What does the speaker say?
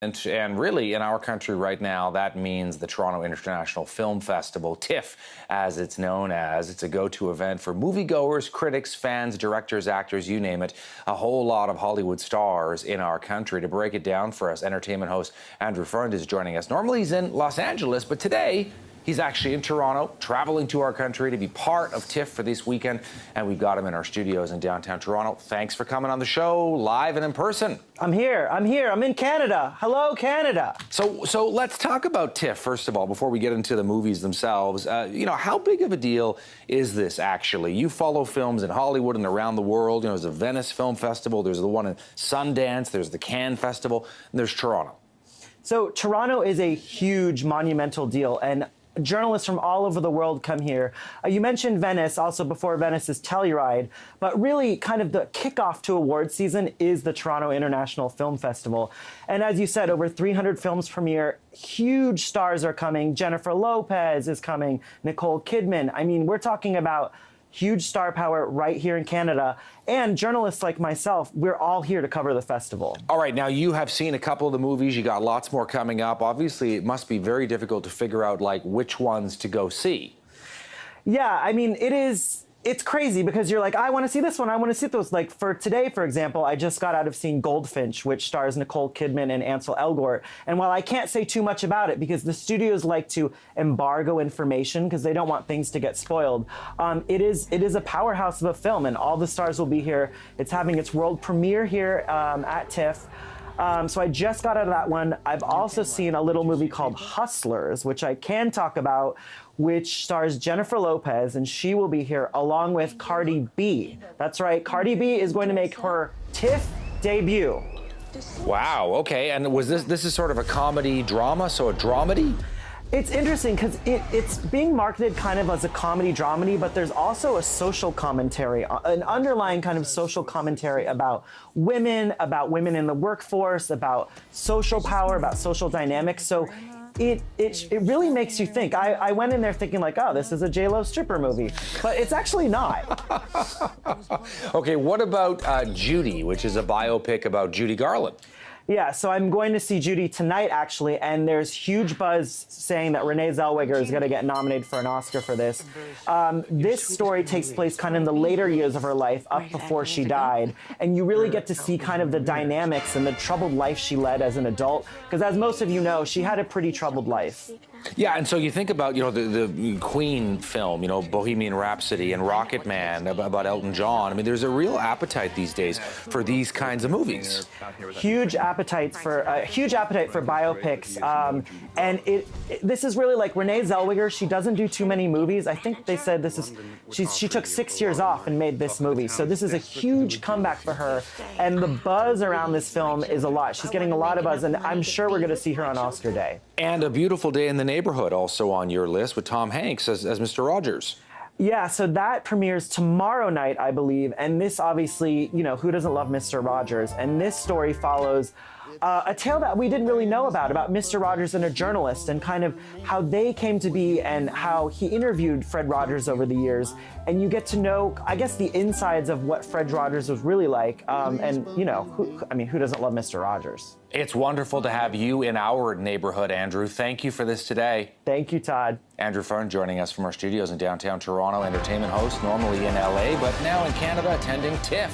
And really, in our country right now, that means the Toronto International Film Festival, TIFF, as it's known as. It's a go-to event for moviegoers, critics, fans, directors, actors, you name it. A whole lot of Hollywood stars in our country. To break it down for us, entertainment host Andrew Freund is joining us. Normally, he's in Los Angeles, but today, he's actually in Toronto, traveling to our country to be part of TIFF for this weekend, and we've got him in our studios in downtown Toronto. Thanks for coming on the show, live and in person. I'm here. I'm in Canada. Hello, Canada. So let's talk about TIFF, first of all, before we get into the movies themselves. How big of a deal is this, actually? You follow films in Hollywood and around the world. There's the Venice Film Festival, there's the one in Sundance, there's the Cannes Festival, and there's Toronto. So Toronto is a huge, monumental deal, and journalists from all over the world come here. You mentioned Venice, also before Venice's Telluride, but really kind of the kickoff to award season is the Toronto International Film Festival. And as you said, over 300 films premiere, huge stars are coming. Jennifer Lopez is coming, Nicole Kidman. I mean, we're talking about huge star power right here in Canada. And journalists like myself, we're all here to cover the festival. All right, now you have seen a couple of the movies. You got lots more coming up. Obviously, it must be very difficult to figure out, like, which ones to go see. Yeah, I mean, it's crazy because you're like, I want to see this one, I want to see those. Like for today, for example, I just got out of seeing Goldfinch, which stars Nicole Kidman and Ansel Elgort. And while I can't say too much about it because the studios like to embargo information because they don't want things to get spoiled, it is a powerhouse of a film, and all the stars will be here. It's having its world premiere here at TIFF. So I just got out of that one. I've also seen a little movie called Hustlers, which I can talk about, which stars Jennifer Lopez, and she will be here along with Cardi B. That's right, Cardi B is going to make her TIFF debut. Wow, okay, and was this is sort of a comedy drama, so a dramedy? It's interesting because it's being marketed kind of as a comedy dramedy, but there's also a social commentary, an underlying kind of social commentary about women in the workforce, about social power, about social dynamics. So it really makes you think. I went in there thinking like, oh, this is a J-Lo stripper movie, but it's actually not. Okay, what about Judy, which is a biopic about Judy Garland? Yeah, so I'm going to see Judy tonight, actually, and there's huge buzz saying that Renee Zellweger is going to get nominated for an Oscar for this. This story takes place kind of in the later years of her life, up before she died, and you really get to see kind of the dynamics and the troubled life she led as an adult, because as most of you know, she had a pretty troubled life. Yeah, and so you think about, the Queen film, Bohemian Rhapsody and Rocket Man about Elton John. I mean, there's a real appetite these days for these kinds of movies. Huge appetite for biopics, and this is really like Renee Zellweger. She doesn't do too many movies. I think they said she took 6 years off and made this movie. So this is a huge comeback for her, and the buzz around this film is a lot. She's getting a lot of buzz, and I'm sure we're going to see her on Oscar Day. And A Beautiful Day in the Neighborhood also on your list with Tom Hanks as Mr. Rogers. Yeah, so that premieres tomorrow night, I believe, and this obviously, who doesn't love Mr. Rogers? And this story follows a tale that we didn't really know about Mr. Rogers and a journalist, and kind of how they came to be and how he interviewed Fred Rogers over the years. And you get to know, I guess, the insides of what Fred Rogers was really like. And, who doesn't love Mr. Rogers? It's wonderful to have you in our neighborhood, Andrew. Thank you for this today. Thank you, Todd. Andrew Freund joining us from our studios in downtown Toronto, entertainment host, normally in LA, but now in Canada attending TIFF.